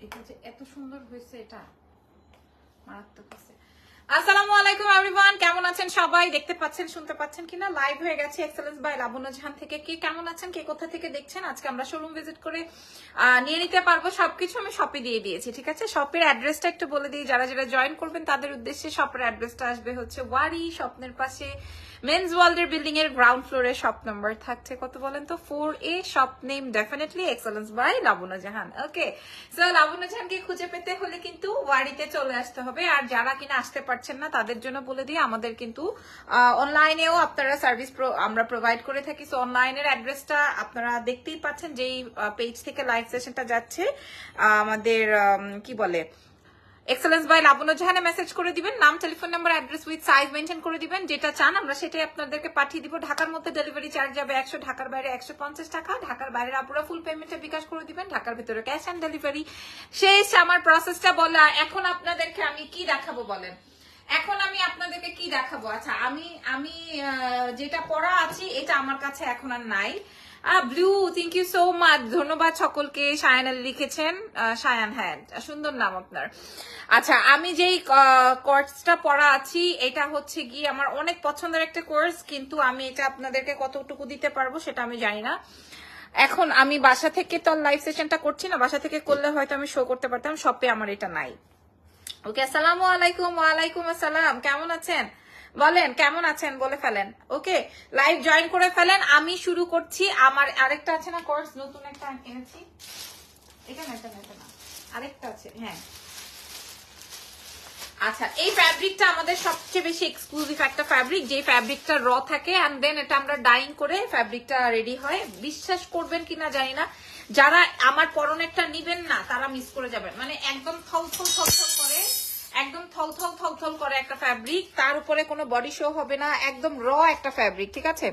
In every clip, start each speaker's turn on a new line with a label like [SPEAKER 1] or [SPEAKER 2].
[SPEAKER 1] এটা যে এত সুন্দর হয়েছে, এটা মারাত্মক হয়েছে। আসসালামু আলাইকুম এভরিওয়ান, কেমন আছেন সবাই? দেখতে পাচ্ছেন শুনতে পাচ্ছেন কিনা? লাইভ হয়ে গেছে এক্সেলেন্স বাই লাবণ্য জাহান থেকে। কে কেমন আছেন, কে কোথা থেকে দেখছেন? আজকে আমরা শোরুম ভিজিট করে নিয়ে নিতে পারবো সবকিছু। আমি শপে দিয়ে দিয়েছি, ঠিক আছে? শপের অ্যাড্রেসটা একটু বলে দিই, যারা যারা জয়েন করবেন তাদের উদ্দেশ্যে। শপের অ্যাড্রেসটা আসবে হচ্ছে ওয়ারি স্বপ্নের পাশে মেন্স ওয়ার্ল্ডের বিল্ডিং এর গ্রাউন্ড ফ্লোরে। শপ নাম্বার থাকছে কত বলেন তো? 4A। Shop name definitely excellence by Labanya Jahan. Okay, so Labanya জাহানকে খুঁজে পেতে হলে কিন্তু ওয়ারিতে চলে আসতে হবে। আর যারা কিনা আসতে পারছেন না তাদের জন্য বলে দিই, আমাদের কিন্তু অনলাইনেও আপনারা সার্ভিস আমরা প্রোভাইড করে থাকি। সো অনলাইনের অ্যাড্রেসটা আপনারা দেখতেই পাচ্ছেন, যেই পেজ থেকে লাইভ সেশনটা যাচ্ছে আমাদের কি বলে এক্সেলেন্স বাই লাবণ্য জাহানে মেসেজ করে দিবেন, নাম telephone number address with size mention করে দিবেন। যেটা চান আমরা সেটাই আপনাদেরকে পাঠিয়ে দিব। ঢাকার মধ্যে ডেলিভারি চার্জ যাবে 100, ঢাকার বাইরে 150 টাকা। ঢাকার বাইরে আপুরা ফুল পেমেন্টে বিকাশ করে দিবেন, ঢাকার ভিতরে ক্যাশ অন ডেলিভারি। শেষ আমার প্রসেসটা বলা। এখন আপনাদেরকে আমি কি দেখাবো বলেন? এখন আমি আপনাদেরকে কি দেখাবো? আচ্ছা, আমি যেটা পড়া আছি এটা আমার কাছে এখন আর নাই। Blue, thank you so much, ধন্যবাদ সকলকে। সায়ান আলী লিখেছেন, সায়ান, হ্যাঁ সুন্দর নাম আপনার। আচ্ছা, আমি যেই কোর্সটা পড়া আছি এটা হচ্ছে গিয়ে আমার অনেক পছন্দের একটা কোর্স, কিন্তু আমি এটা আপনাদেরকে কতটুকু দিতে পারবো সেটা আমি জানি না। এখন আমি বাসা থেকে তো লাইভ সেশনটা করছি না, বাসা থেকে করলে হয়তো আমি শো করতে পারতাম। শপে আমার এটা নাই। ওকে, আসসালামু আলাইকুম। ওয়ালাইকুম আসসালাম, কেমন আছেন বলেন? কেমন আছেন বলে ফেলেন। ওকে, লাইভ জয়েন করে ফেলেন। আমি শুরু করছি। আমার আরেকটা আছে না কোর্স, নতুন একটা এনেছি। এটা না, এটা না, এটা না, আরেকটা আছে। হ্যাঁ, আচ্ছা, এই ফ্যাব্রিকটা আমাদের সবচেয়ে বেশি এক্সক্লুসিভ একটা ফ্যাব্রিক, যে ফ্যাব্রিকটা র থাকে এন্ড দেন এটা আমরা ডাইং করে ফ্যাব্রিকটা রেডি হয়। বিশ্বাস করবেন কিনা জানি না, যারা আমার পরনেরটা নিবেন না তারা মিস করে যাবেন। মানে একদম থলথল থলথল করে, একদম থলথল থলথল করে একটা ফ্যাব্রিক, তার উপরে কোনো বডি শো হবে না, একদম র একটা ফ্যাব্রিক, ঠিক আছে?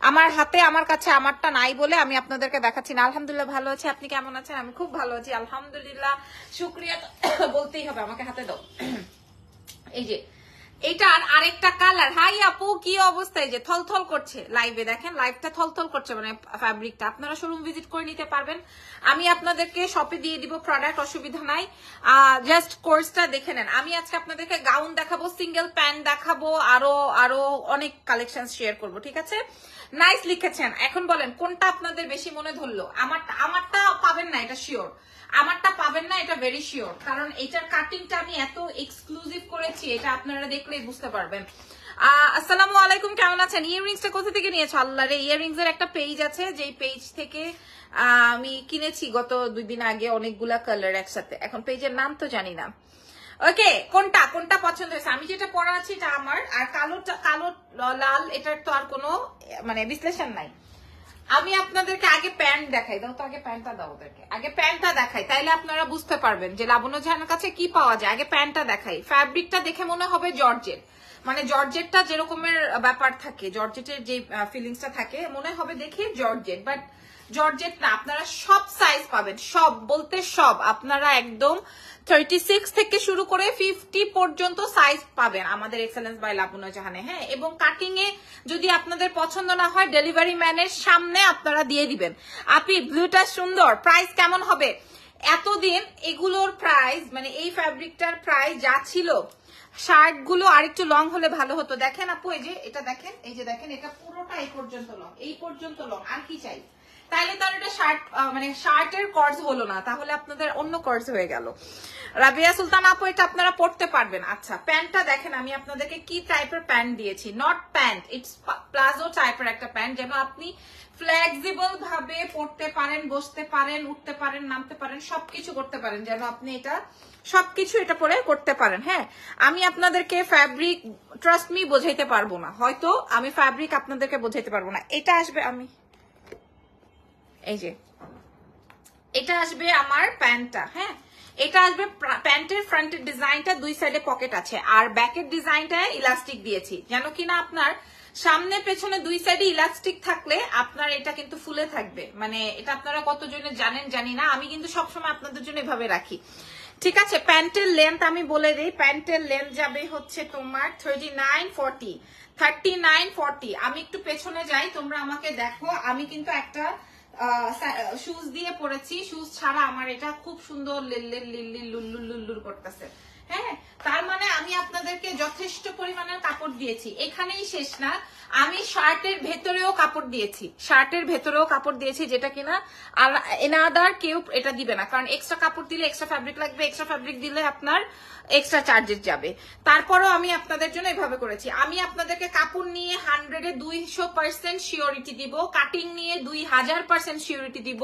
[SPEAKER 1] আমার হাতে, আমার কাছে আমারটা নাই বলে আমি আপনাদেরকে দেখাচ্ছি না। আলহামদুলিল্লাহ ভালো আছি, আপনি কেমন আছেন? আমি খুব ভালো আছি আলহামদুলিল্লাহ, শুক্রিয়া বলতেই হবে, আমাকে হাতে দাও। এই যে এটার আরেকটা কালার। হাই আপু, কি অবস্থা? এই যে থলথল করছে লাইভে, দেখেন লাইভটা থলথল করছে, মানে ফ্যাব্রিকটা। আপনারা শোরুম ভিজিট করে নিতে পারবেন, আমি আপনাদেরকে শপে দিয়ে দিব প্রোডাক্ট, অসুবিধা নাই। জাস্ট কোর্সটা দেখে নেন। আমি আজকে আপনাদেরকে গাউন দেখাবো, সিঙ্গেল প্যান্ট দেখাবো, আরো আরো অনেক কালেকশন শেয়ার করব, ঠিক আছে? নাইস লিখেছেন। এখন বলেন কোনটা আপনাদের বেশি মনে ধরলো? আমারটা পাবেন না, এটা শিওর। আমারটা পাবেন না, এটা ভেরি শিওর, কারণ এটার কাটিংটা আমি এত এক্সক্লুসিভ করেছি, এটা আপনারা দেখলেই বুঝতে পারবেন। আসসালামু আলাইকুম, কেমন আছেন? ইয়াররিংসটা কোথা থেকে নিয়েছো? আল্লাহ রে, ইয়াররিংস এর একটা পেজ আছে, যেই পেজ থেকে আমি কিনেছি গত 2 দিন আগে অনেকগুলা কালার একসাথে। এখন পেজের নাম তো জানি না। ওকে, কোনটা কোনটা পছন্দ হয়েছে? আমি যেটা পরা আছি এটা আমার, আর কালো লাল এটার তো আর কোনো মানে বিশ্লেষণ নাই। আমি আপনাদেরকে আগে প্যান্ট দেখাই, দাও তো আগে প্যান্টটা, দাও ওদেরকে আগে প্যান্টটা দেখাই, তাইলে আপনারা বুঝতে পারবেন যে লাবণ্য জাহানের কাছে কি পাওয়া যায়। আগে প্যান্টটা দেখাই। ফ্যাব্রিকটা দেখে মনে হবে জর্জেট, মানে জর্জেটটা যেরকমের ব্যাপার থাকে, জর্জেটের যে ফিলিংসটা থাকে মনে হবে দেখে জর্জেট, বাট জর্জেট না। আপনারা সব সাইজ পাবেন, সব বলতে সব। আপনারা একদম 36 থেকে শুরু করে 50 পর্যন্ত সাইজ পাবেন আমাদের এক্সেলেন্স বাই লাবণ্য জাহানে। হ্যাঁ, এবং কাটিং এ যদি আপনাদের পছন্দ না হয় ডেলিভারি ম্যানের সামনে আপনারা দিয়ে দিবেন। আপনি ব্লুটা সুন্দর, প্রাইস কেমন হবে? এতদিন এগুলোর প্রাইস, মানে এই ফ্যাব্রিকটার প্রাইস যা ছিল, শার্ট গুলো আরেকটু লং হলে ভালো হতো। দেখেন আপু, এই যে এটা দেখেন, এই যে দেখেন, এটা পুরোটা এই পর্যন্ত লং, এই পর্যন্ত লং, আর কি চাই? তাইলে তো এটা শার্ট, মানে শার্টের কর্স হলো না, তাহলে আপনাদের অন্য কর্স হয়ে গেল। রাবিয়া সুলতান আপু, এটা আপনারা পড়তে পারবেন। আচ্ছা, প্যান্টটা দেখেন, আমি আপনাদেরকে কি টাইপের প্যান্ট দিয়েছি। নট প্যান্ট, ইটস প্লাজো টাইপের একটা প্যান্ট, যেন আপনি ফ্লেক্সিবল ভাবে পড়তে পারেন, বসতে পারেন, উঠতে পারেন, নামতে পারেন, সবকিছু করতে পারেন, যেন আপনি এটা সবকিছু এটা পরে করতে পারেন। হ্যাঁ, আমি আপনাদেরকে ফ্যাব্রিক ট্রাস্ট মি বোঝাইতে পারবো না, হয়তো আমি ফ্যাব্রিক আপনাদেরকে বোঝাইতে পারবো না। এটা আসবে, আমি এই যে এটা আসবে আমার প্যান্টটা। হ্যাঁ, এটা আসবে প্যান্টের ফ্রন্টের ডিজাইনটা, 2 সাইডে পকেট আছে, আর ব্যাকের ডিজাইনটা ইলাস্টিক দিয়েছি, যেন কিনা আপনার সামনে পেছনে 2 সাইডে ইলাস্টিক থাকলে আপনার এটা কিন্তু ফুলে থাকবে। মানে এটা আপনারা কতজনে জানেন জানি না, আমি কিন্তু সবসময় আপনাদের জন্য এভাবে রাখি, ঠিক আছে? প্যান্টের লেন্থ আমি বলে দিই, প্যান্টের লেন্থ যাবে হচ্ছে তোমার 39-40। আমি একটু পেছনে যাই, তোমরা আমাকে দেখো। আমি কিন্তু একটা শুজ দিয়ে পরেছি, শুজ ছাড়া আমার এটা খুব সুন্দর লিল্লুর করতেছে। হ্যাঁ, তার মানে আমি আপনাদেরকে যথেষ্ট পরিমাণের কাপড় দিয়েছি। এখানেই শেষ না, আমি শার্টের ভেতরেও কাপড় দিয়েছি, শার্টের ভেতরেও কাপড় দিয়েছি, যেটা কিনা এনাদার কেউ এটা দিবে না, কারণ এক্সট্রা কাপড় দিলে এক্সট্রা ফ্যাব্রিক লাগবে, এক্সট্রা ফ্যাব্রিক দিলে আপনার এক্সট্রা চার্জেস যাবে। তারপরও আমি আপনাদের জন্য এভাবে করেছি। আমি আপনাদেরকে কাপড় নিয়ে 100-এ 200% শিওরিটি দিব, কাটিং নিয়ে 2000% শিওরিটি দিব,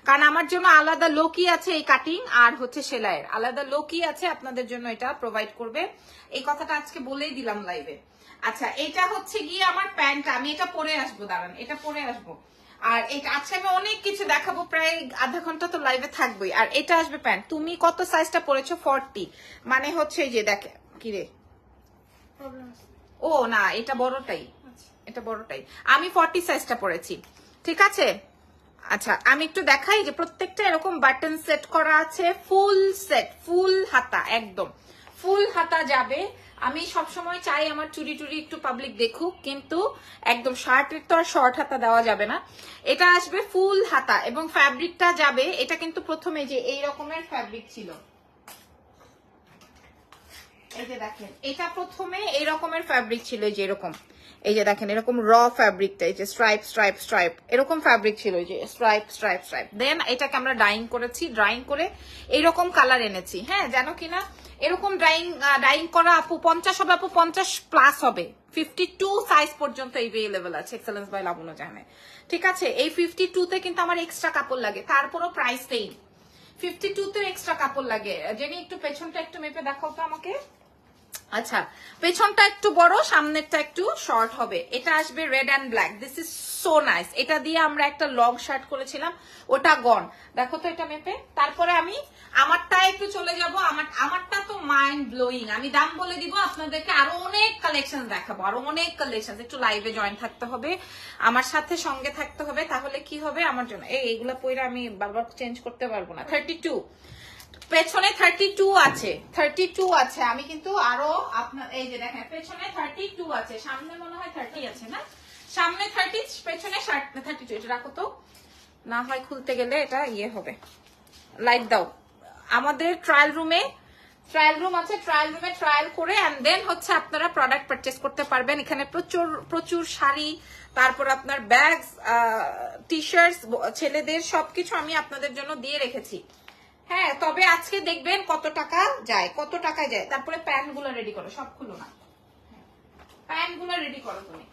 [SPEAKER 1] কারণ আমার জন্য আলাদা লোকই আছে এই কাটিং আর হচ্ছে সেলাইয়ের আলাদা লোকই আছে, আপনাদের জন্য এটা প্রোভাইড করবে। এই কথাটা আজকে বলেই দিলাম লাইভে। আচ্ছা, এটা হচ্ছে গিয়ে আমার প্যান্ট, আমি এটা পরে আসবো, দাঁড়ান এটা পরে আসবো। আর এটা আচ্ছা, আমি অনেক কিছু দেখাবো, প্রায় আধা ঘন্টা তো লাইভে থাকবোই। আর এটা আসবে প্যান্ট। তুমি কত সাইজটা পরেছো? 40, মানে হচ্ছে এই যে দেখে কি রে, ও না এটা বড়টাই, এটা বড়টাই, আমি 40 সাইজটা পরেছি, ঠিক আছে। আচ্ছা, আমি একটু দেখাই যে প্রত্যেকটা এরকম বাটন সেট করা আছে, ফুল সেট, ফুল হাতা, একদম ফুল হাতা যাবে। আমি সবসময় চাই আমার চুরি টুরি একটু পাবলিক দেখুক, কিন্তু একদম শার্টের তো আর শর্ট হাতা দেওয়া যাবে না। এটা আসবে ফুল হাতা এবং ফ্যাব্রিকটা যাবে, এটা কিন্তু প্রথমে যে এই রকমের ফ্যাব্রিক ছিল, এই যে দেখেন, এটা প্রথমে এই রকমের ফ্যাব্রিক ছিল, এই যে এরকম, এই যে দেখেন এরকম র ফ্যাব্রিকটা, এই যে স্ট্রাইপ স্ট্রাইপ স্ট্রাইপ এরকম ফ্যাব্রিক ছিল, এই যে স্ট্রাইপ স্ট্রাইপ স্ট্রাইপ। দেন এটাকে আমরা ডাইং করেছি, ড্রাইং করে এইরকম কালার এনেছি। হ্যাঁ, জানো কিনা এরকম ডাইং করা আপু 50 হবে, আপু 50+ হবে, 52 সাইজ পর্যন্ত এভেলেবল আছে এক্সেলেন্স বাই লাবণ্য জাহানে, ঠিক আছে। এই 52-তে কিন্তু আমার এক্সট্রা কাপড় লাগে, তারপরও প্রাইস সেম। 52-তে এক্সট্রা কাপড় লাগে। জেনি একটু পেছনটা একটু মেপে দেখাও তো আমাকে। আচ্ছা, পেছনটা একটু বড়, সামনেরটা একটু শর্ট হবে। এটা আসবে red and black, this is so nice. এটা দিয়ে আমরা একটা লং শার্ট করেছিলাম, ওটা গন, দেখো তো এটা মেপে। তারপরে আমি আমারটা একটু চলে যাব, আমারটা তো মাইন্ড ব্লোয়িং। আমি দাম বলে দিব, আপনাদেরকে আরো অনেক কালেকশন দেখাবো, আরো অনেক কালেকশন। একটু লাইভে জয়েন থাকতে হবে, আমার সাথে সঙ্গে থাকতে হবে, তাহলে কি হবে আমার জন্য। এইগুলা পয়রা আমি বারবার চেঞ্জ করতে পারবো না। 32 পেছনে 32 আছে, 32 আছে। আমি কিন্তু আরো আপনার এই যে দেখেন পেছনে 32 আছে, সামনে মনে হয় 30 আছে না, সামনে 30 পেছনে 32। এটা রাখো তো, না হয় খুলতে গেলে এটা ইয়ে হবে। লাইট দাও। আমাদের ট্রায়াল রুম আছে, ট্রায়াল রুমে ট্রায়াল করে এন্ড দেন হচ্ছে আপনারা প্রোডাক্ট পারচেজ করতে পারবেন। এখানে প্রচুর প্রচুর শাড়ি, তারপর আপনার ব্যাগস, টি শার্টস, ছেলেদের সবকিছু আমি আপনাদের জন্য দিয়ে রেখেছি। হ্যাঁ, তবে আজকে দেখবেন কত টাকা যায়, কত টাকায় যায়। তারপরে প্যান্ট গুলো রেডি করো, সব খুলো না, প্যান্ট গুলো রেডি করো তুমি।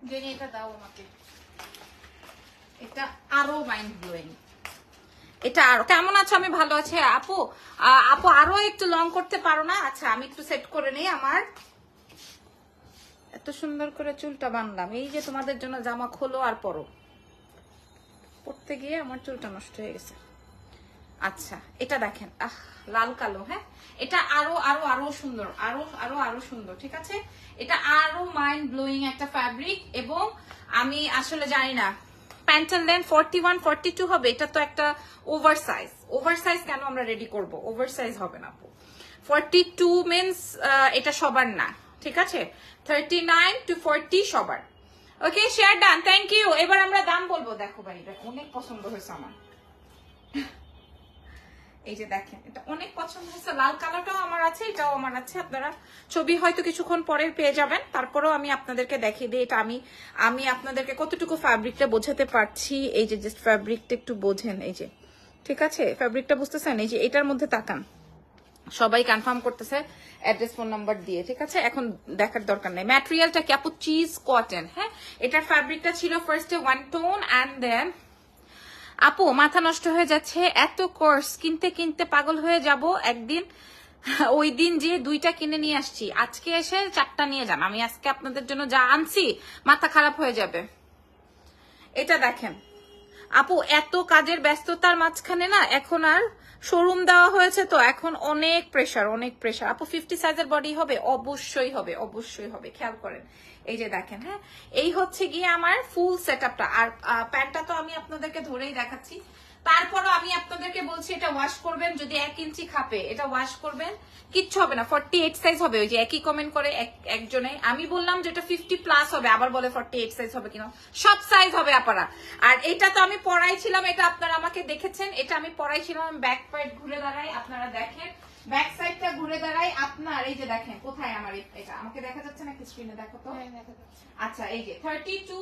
[SPEAKER 1] জেনে এটা দাও আমাকে, এটা আরো মাইন্ড ব্লোয়িং। এটা আরো কেমন আছো? আমি ভালো আছি আপু। আপু আরো একটু লং করতে পারো না? আচ্ছা, আমি একটু সেট করে নিই। আমার এত সুন্দর করে চুলটা বানলাম, এই যে তোমাদের জন্য জামা খোলো আর পরো, পরতে গিয়ে আমার চুলটা নষ্ট হয়ে গেছে। আচ্ছা, এটা দেখেন, লাল কালো। হ্যাঁ, এটা আরো আরো আরো সুন্দর, আরো আরো আরো সুন্দর, ঠিক আছে। এটা আরো মাইন্ড ব্লোয়িং একটা ফ্যাব্রিক। এবং আমি আসলে জানি না প্যান্টের লেন্থ 41 42 হবে। এটা তো একটা ওভারসাইজ, ওভারসাইজ কেন আমরা রেডি করব? ওভারসাইজ হবে না আপু। 42 মিন্স এটা সবার না, ঠিক আছে। 39 to 40 সবার। ওকে, শেয়ার ডান, থ্যাংক ইউ। এবার আমরা দাম বলবো। দেখো ভাই, এটা অনেক পছন্দ হয়েছে আমার। এই যে দেখেন, এটা অনেক পছন্দ হয়েছে। লাল কালারটাও আমার আছে, এটাও আমার আছে। আপনারা ছবি হয়তো কিছুক্ষণ পরে পেয়ে যাবেন, তারপরেও আমি আপনাদেরকে দেখিয়ে দিই এটা আমি আপনাদেরকে কতটুকু ফ্যাব্রিকটা বোঝাতে পারছি। এই যে জাস্ট ফ্যাব্রিকটা একটু বোঝেন, এই যে, ঠিক আছে, ফ্যাব্রিকটা বুঝতেছেন? এই যে এটার মধ্যে তাকান, সবাই কনফার্ম করতেছে অ্যাড্রেস ফোন নাম্বার দিয়ে, ঠিক আছে? এখন দেখার দরকার নেই। ম্যাটেরিয়ালটা কি আপু? Cheese cotton. হ্যাঁ, এটার ফ্যাব্রিকটা ছিল ফার্স্টে ওয়ান টোন অ্যান্ড দেন আপু মাথা নষ্ট হয়ে যাচ্ছে, এত কোর্স কিনতে কিনতে পাগল হয়ে যাব একদিন। ওই দিন যে 2টা কিনে নিয়ে আসছি, আজকে এসে 4টা নিয়ে যান। আমি আজকে আপনাদের জন্য যা আনছি মাথা খারাপ হয়ে যাবে। এটা দেখেন আপু, এত কাজের ব্যস্ততার মাঝখানে না এখন আর শোরুম দেওয়া হয়েছে, তো এখন অনেক প্রেসার, অনেক প্রেসার। আপু 50 সাইজের বডি হবে? অবশ্যই হবে, অবশ্যই হবে। খেয়াল করেন, এই যে দেখেন। হ্যাঁ, এই হচ্ছে গিয়ে আমার ফুল সেটআপটা। আর প্যান্টটা তো আমি আপনাদেরকে ধরেই দেখাচ্ছি। তারপরও আমি আপনাদেরকে বলছি এটা ওয়াশ করবেন, যদি 1 ইঞ্চি খাপে এটা ওয়াশ করবেন, কিচ্ছু হবে না। 48 সাইজ হবে, ওই যে একই কমেন্ট করে একজনে। আমি বললাম যে এটা 50 প্লাস হবে, আবার বলে 48 সাইজ হবে কিনা। সব সাইজ হবে আপারা। আর এটা তো আমি পরাইছিলাম, এটা আপনারা আমাকে দেখেছেন, এটা আমি পরাইছিলাম। ব্যাক সাইড ঘুরে দাঁড়াই, আপনারা দেখেন। ব্যাক সাইডটা ঘুরে দাঁড়াই আপনার, এই যে দেখেন কোথায় আমার এটা, আমাকে দেখা যাচ্ছে না স্ক্রিনে? দেখো তো। আচ্ছা, এই যে 32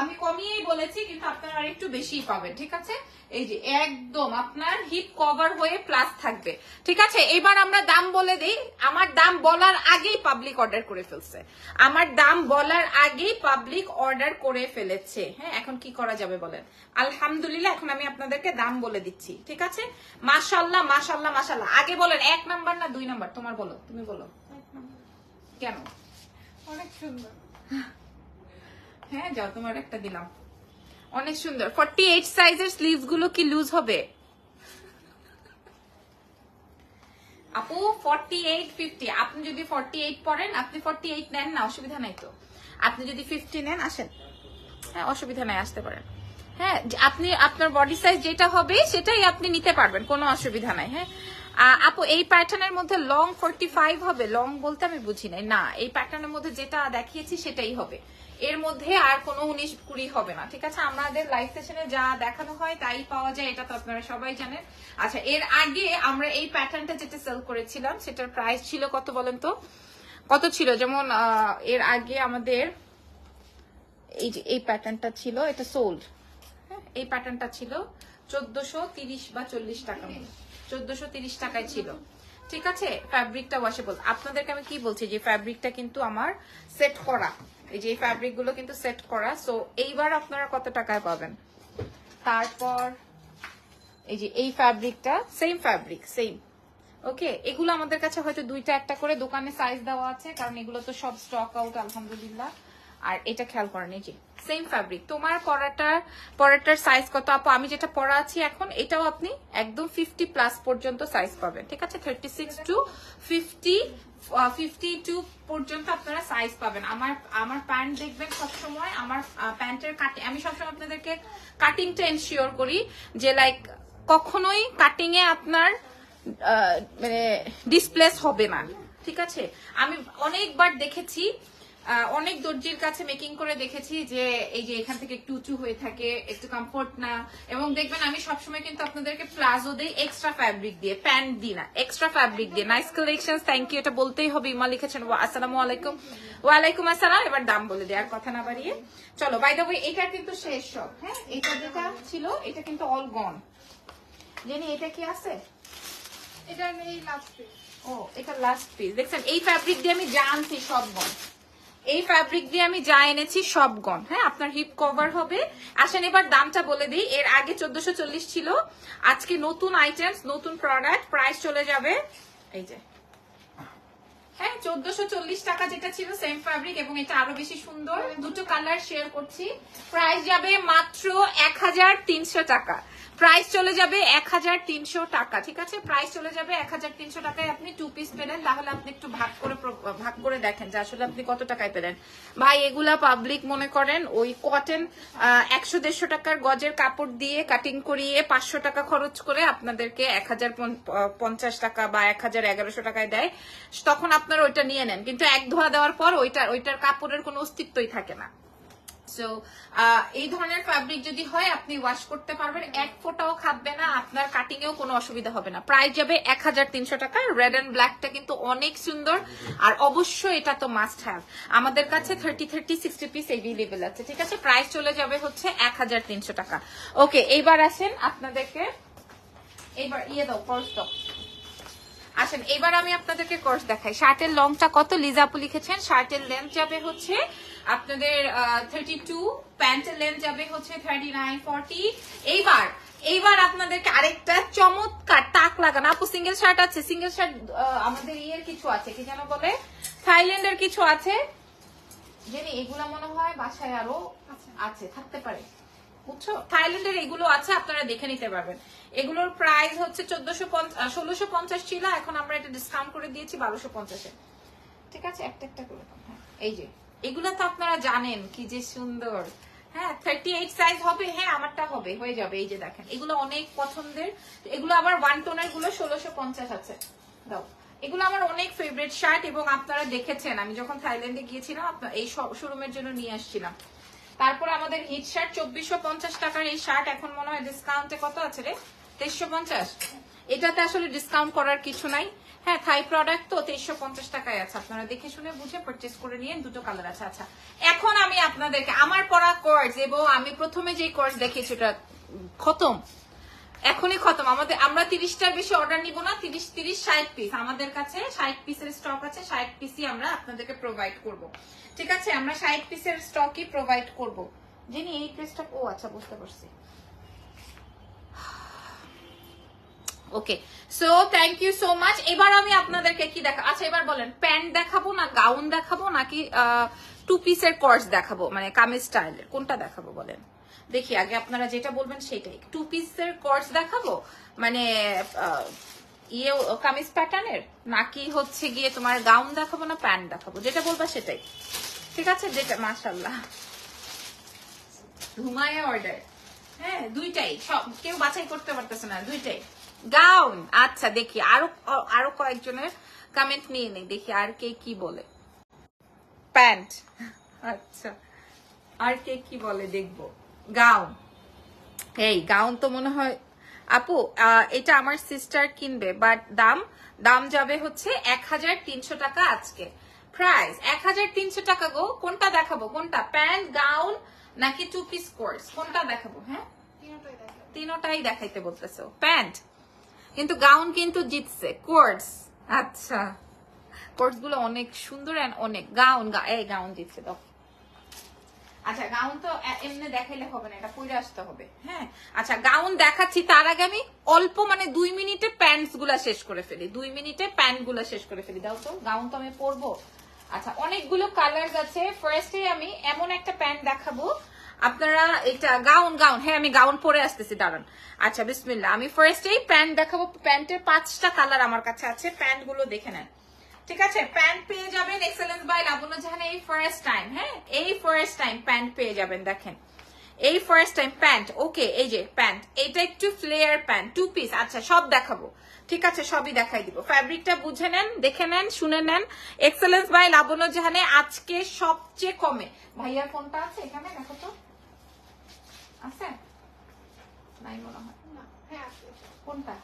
[SPEAKER 1] আমি কমিয়েই বলেছি, কিন্তু আপনারা আর একটু বেশিই পাবেন, ঠিক আছে? এই যে একদম আপনার হিপ কভার হয়ে প্লাস থাকবে, ঠিক আছে? এবার আমরা দাম বলে দিই। আমার দাম বলার আগেই পাবলিক অর্ডার করে ফেলছে, আমার দাম বলার আগেই পাবলিক অর্ডার করে ফেলেছে। হ্যাঁ, এখন কি করা যাবে বলেন? আলহামদুলিল্লাহ, এখন আমি আপনাদেরকে দাম বলে দিচ্ছি, ঠিক আছে? মাশাআল্লাহ, মাশাআল্লাহ, মাশাআল্লাহ। আগে বলেন 1 নাম্বার না 2 নাম্বার? তোমার বলো, তুমি বলো। কেন?
[SPEAKER 2] অনেক সুন্দর।
[SPEAKER 1] হ্যাঁ, যাও, তোমার একটা দিলাম। অনেক সুন্দর। 48 সাইজের স্লিভস গুলো কি লুজ হবে আপু? 48 50। আপনি যদি 48 পরেন, আপনি 48 নেন না, অসুবিধা নাই তো। আপনি যদি 50 নেন, আসেন। হ্যাঁ, অসুবিধা নাই, আসতে পারেন। হ্যাঁ, আপনি আপনার বডি সাইজ যেটা হবে সেটাই আপনি নিতে পারবেন, কোনো অসুবিধা নাই। হ্যাঁ আপু, এই প্যাটার্নের মধ্যে লং 45 হবে? লং বলতে আমি বুঝি নাই। না, এই প্যাটার্নের মধ্যে যেটা দেখিয়েছি সেটাই হবে, এর মধ্যে আর কোনো 19-20 হবে না, ঠিক আছে? আমাদের লাইভ সেশনে যা দেখানো হয় তাই পাওয়া যায়, এটা তো আপনারা সবাই জানেন। আচ্ছা, এর আগে আমরা এই প্যাটার্নটা যেটা সেল করেছিলাম সেটার প্রাইস ছিল কত বলেন তো? কত ছিল? যেমন এর আগে আমাদের এই যে এই প্যাটার্নটা ছিল, এটা সোল্ড। হ্যাঁ, এই প্যাটার্নটা ছিল 1430 বা 40 টাকা, 1430 টাকায় ছিল, ঠিক আছে? ফ্যাব্রিকটা ওয়াশেবল। আপনাদেরকে আমি কি বলছি, যে ফ্যাব্রিকটা কিন্তু আমার সেট করা, এই যে ফ্যাব্রিক গুলো কিন্তু সেট করা। সো এইবার আপনারা কত টাকায় পাবেন? তারপর এই যে এই ফ্যাব্রিকটা, সেম ফ্যাব্রিক, সেম। ওকে, এগুলো আমাদের কাছে হয়তো 2টা 1টা করে দোকানে সাইজ দেওয়া আছে, কারণ এগুলো তো সব স্টক আউট আলহামদুলিল্লাহ। আর এটা খেয়াল করেন, এই যে সেম ফ্যাব্রিক। তোমার পরাটার সাইজ কত আপু? আমি যেটা পরা আছি এখন, এটাও আপনি একদম 50 প্লাস পর্যন্ত সাইজ পাবেন, ঠিক আছে? 36 টু 52 পর্যন্ত আপনারা সাইজ পাবেন। আমার প্যান্ট দেখবেন সবসময়, আমার প্যান্টের কাটিং আমি সবসময় আপনাদেরকে কাটিংটা এনশিওর করি, যে লাইক কখনোই কাটিং এ আপনার মানে ডিসপ্লেস হবে না, ঠিক আছে? আমি অনেকবার দেখেছি, অনেক দর্জির কাছে মেকিং করে দেখেছি যে এই যে এখান থেকে একটু উঁচু হয়ে থাকে, একটু কমফোর্ট না। এবং দেখবেন আমি সবসময় কিন্তু আপনাদেরকে প্লাজো দিই এক্সট্রা ফ্যাব্রিক দিয়ে, প্যান্ট দিই না, এক্সট্রা ফ্যাব্রিক দিয়ে। নাইস কালেকশন, থ্যাংক ইউ, এটা বলতেই হবে। ইমা লিখেছেন আসসালামু আলাইকুম। ওয়ালাইকুম আসসালাম। এবার দাম বলে দিই, আর কথা না বাড়িয়ে চলো। বাই দ্য ওয়ে, এটা কিন্তু শেষ সব। হ্যাঁ, এটা যেটা ছিল এটা কিন্তু অল গন। জেনি, এটা কি আছে?
[SPEAKER 2] এটা নেই, লাস্ট পিস।
[SPEAKER 1] ও, এটা লাস্ট পিস। দেখছেন, এই ফ্যাব্রিক দিয়ে আমি যা আনছি সব গন, এই ফ্যাব্রিক দিয়ে আমি যা এনেছি সব গন। হ্যাঁ, আপনার হিপ কভার হবে। আসেন এবার দামটা বলে দিই। এর আগে 1440 ছিল, আজকে নতুন আইটেমস, নতুন প্রোডাক্ট, প্রাইস চলে যাবে এই যে, হ্যাঁ 1440 টাকা যেটা ছিল সেম ফ্যাব্রিক, এবং এটা আরো বেশি সুন্দর, দুটো কালার শেয়ার করছি। প্রাইস যাবে মাত্র 1300 টাকা, প্রাইস চলে যাবে 1300 টাকা, ঠিক আছে? প্রাইস চলে যাবে 1300 টাকায়। আপনি 2 পিস পেলেন, তাহলে আপনি একটু ভাগ করে দেখেন যে আসলে আপনি কত টাকায় পেলেন। ভাই, এগুলা পাবলিক মনে করেন ওই কটন 100-150 টাকার গজের কাপড় দিয়ে কাটিং করিয়ে 500 টাকা খরচ করে আপনাদেরকে 1050 টাকা বা 1100 টাকায় দেয়, তখন আপনারা ওইটা নিয়ে নেন, কিন্তু এক ধোয়া দেওয়ার পর ওইটার কাপড়ের কোনো অস্তিত্বই থাকে না। সো এই ধরনের ফ্যাব্রিক যদি হয় আপনি ওয়াশ করতে পারবেন, এক ফোঁটাও খাবে না, আপনার কাটিং এও কোনো অসুবিধা হবে না। প্রাইস যাবে 1300 টাকা। রেড এন্ড ব্ল্যাকটা কিন্তু অনেক সুন্দর, আর অবশ্যই এটা তো মাস্ট হ্যাভ। আমাদের কাছে 30-60 পিস এভেলেবেল আছে, ঠিক আছে? প্রাইস চলে যাবে হচ্ছে 1300 টাকা। ওকে, এইবার আসেন আপনাদেরকে, এইবার দাও পার্স দাও। আসেন এবার আমি আপনাদেরকে কোর্স দেখাই। শার্টের লংটা কত? লিজা আপু লিখেছেন শার্টের লেন্থ যাবে হচ্ছে আপনাদের 32, প্যান্টের লেন্থ যাবে হচ্ছে 39, 40। এইবার আপনাদেরকে আরেকটা চমৎকার টাক লাগানো আপু সিঙ্গেল শার্ট আছে। সিঙ্গেল শার্ট আমাদের ইয়ের কিছু আছে, কি যেন বলে, থাইল্যান্ডের কিছু আছে জানি, এগুলা মনে হয় বাসায় আরো আছে, থাকতে পারে, বুঝছো? থাইল্যান্ডের এগুলো আছে, আপনারা দেখে নিতে পারবেন। এগুলোর প্রাইস হচ্ছে 1650 ছিল, এখন আমরা এটা ডিসকাউন্ট করে দিয়েছি 1250-এ। ঠিক আছে, একটা একটা করে হ্যাঁ, এই যে এগুলা তো আপনারা জানেন কি যে সুন্দর। হ্যাঁ 38 সাইজ হবে, হ্যাঁ আমারটা হবে, হয়ে যাবে। এই যে দেখেন এগুলো অনেক পছন্দের, এগুলো আবার 1 টোনের গুলো 1650 আছে। দাও, এগুলো আমার অনেক ফেভারিট শার্ট এবং আপনারা দেখেছেন আমি যখন থাইল্যান্ডে গিয়েছিলাম এই শোরুমের জন্য নিয়ে আসছিলাম। তারপর আমাদের হিট শার্ট 2450 টাকার এই শার্ট এখন মনে হয় ডিসকাউন্টে কত আছে রে? 2350। এটাতে আসলে ডিসকাউন্ট করার কিছু নাই। হ্যাঁ থাই প্রোডাক্ট তো 2350 টাকায় আছে, আপনারা দেখে শুনে বুঝে পারচেজ করে নিয়ে, দুটো কালার আছে। আচ্ছা এখন আমি আপনাদেরকে আমার পড়া কোর্স এবং আমি প্রথমে যে কোর্স দেখিয়েছি ওটা খতম, এখনই খতম। আমরা 30টার বেশি অর্ডার নিব না, 30-60 পিস আমাদের কাছে 60 পিসের স্টক আছে, 60 পিসই আমরা আপনাদেরকে প্রোভাইড করব। ঠিক আছে, আমরা 60 পিসের স্টকই প্রোভাইড করব। যিনি এই ড্রেসটা, ও আচ্ছা বুঝতে পারছি। Okay, so thank you so much. এবার আমি আপনাদেরকে কি দেখা, আচ্ছা এবার বলেন প্যান্ট দেখাবো না গাউন দেখাবো নাকি 2 পিসের কোর্স দেখাবো, মানে কামিজ স্টাইলের, কোনটা দেখাবো বলেন দেখি? আগে আপনারা যেটা বলবেন সেটাই। 2 পিসের কোর্স দেখাবো মানে ইয়ে কামিজ প্যাটার্নের, নাকি হচ্ছে গিয়ে তোমার গাউন দেখাবো না প্যান্ট দেখাবো, যেটা বলবা সেটাই। ঠিক আছে, যেটা মাশাআল্লাহ ঘুমায় অর্ডার। হ্যাঁ দুইটাই, সব কেউ বাছাই করতে পারতেছে না, দুইটাই গাউন। আচ্ছা দেখি আরো কয়েকজনের কমেন্ট নিয়ে নেই, দেখি আর কে কি বলে। প্যান্ট, আচ্ছা আর কে কি বলে দেখবো। গাউন, এই গাউন তো মনে হয় আপু এটা আমার সিস্টার কিনবে, বাট দাম যাবে হচ্ছে 1300 টাকা আজকে প্রাইস, 1300 টাকা গো। কোনটা দেখাবো, কোনটা প্যান্ট গাউন নাকি 2 পিস কোর্স, কোনটা দেখাবো? হ্যাঁ তিনোটাই দেখাইতে বলতেছো। প্যান্ট কিন্তু গাউন কিন্তু জিতছে কোর্স। আচ্ছা কোর্স গুলো অনেক সুন্দর, অনেক গাউন এই গাউন জিতছে দাও। আচ্ছা গাউন তো এমনি দেখাইলে হবে না, এটা পরে আসতে হবে। হ্যাঁ আচ্ছা গাউন দেখাচ্ছি, তার আগে আমি অল্প মানে 2 মিনিটে প্যান্টস গুলা শেষ করে ফেলি, 2 মিনিটে প্যান্ট গুলা শেষ করে ফেলি। দাও তো, গাউন তো আমি পরবো। আচ্ছা অনেকগুলো কালার আছে। ফার্স্টে আমি এমন একটা প্যান্ট দেখাবো, আপনারা এটা গাউন হ্যাঁ আমি গাউন পরে আসতেছি, দাঁড়ান। আচ্ছা বিসমিল্লাহ, আমি ফার্স্টেই প্যান্ট দেখাবো। প্যান্টের 5টা কালার আমার কাছে আছে, প্যান্ট গুলো দেখে নেন। ঠিক আছে, প্যান্ট পেয়ে যাবেন এক্সেলেন্স বাই লাবণ্য জাহান এই ফার্স্ট টাইম। হ্যাঁ এই ফার্স্ট টাইম প্যান্ট পেয়ে যাবেন, দেখেন এই ফার্স্ট টাইম প্যান্ট। ওকে এই যে প্যান্ট, এটা একটু ফ্লেয়ার প্যান্ট 2 পিস। আচ্ছা সব দেখাবো, ঠিক আছে সবই দেখাই দিব। ফ্যাব্রিকটা বুঝে নেন, দেখে নেন, শুনে নেন। এক্সেলেন্স বাই লাবণ্য জাহানে আজকে সবচেয়ে কমে। ভাইয়ার ফোনটা আছে এখানে, দেখো তো আছে নাই মনে হয়। কোনটা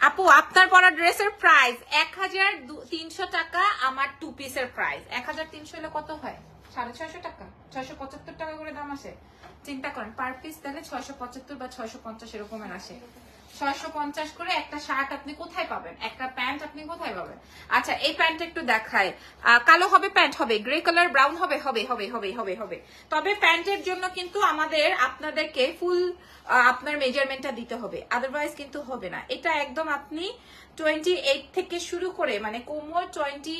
[SPEAKER 1] আপু? আপনার পরা ড্রেসের প্রাইস 1300 টাকা, আমার 2 পিসের প্রাইস 1300 হলে কত হয়? 650 টাকা, 675 টাকা করে দাম আসে। চিন্তা করেন পার পিস তাহলে 675 বা 650 এরকমের আসে। 650 করে একটা শার্ট আপনি কোথায় পাবেন, একটা প্যান্ট আপনি কোথায় পাবেন? আচ্ছা এই প্যান্ট একটু দেখায়, কালো হবে প্যান্ট, হবে গ্রে কালার, ব্রাউন হবে, হবে। তবে প্যান্টের জন্য কিন্তু আপনাদেরকে ফুল আপনার মেজারমেন্টটা দিতে হবে, আদারওয়াইজ কিন্তু হবে না। এটা একদম আপনি 28 থেকে শুরু করে মানে কোমর 20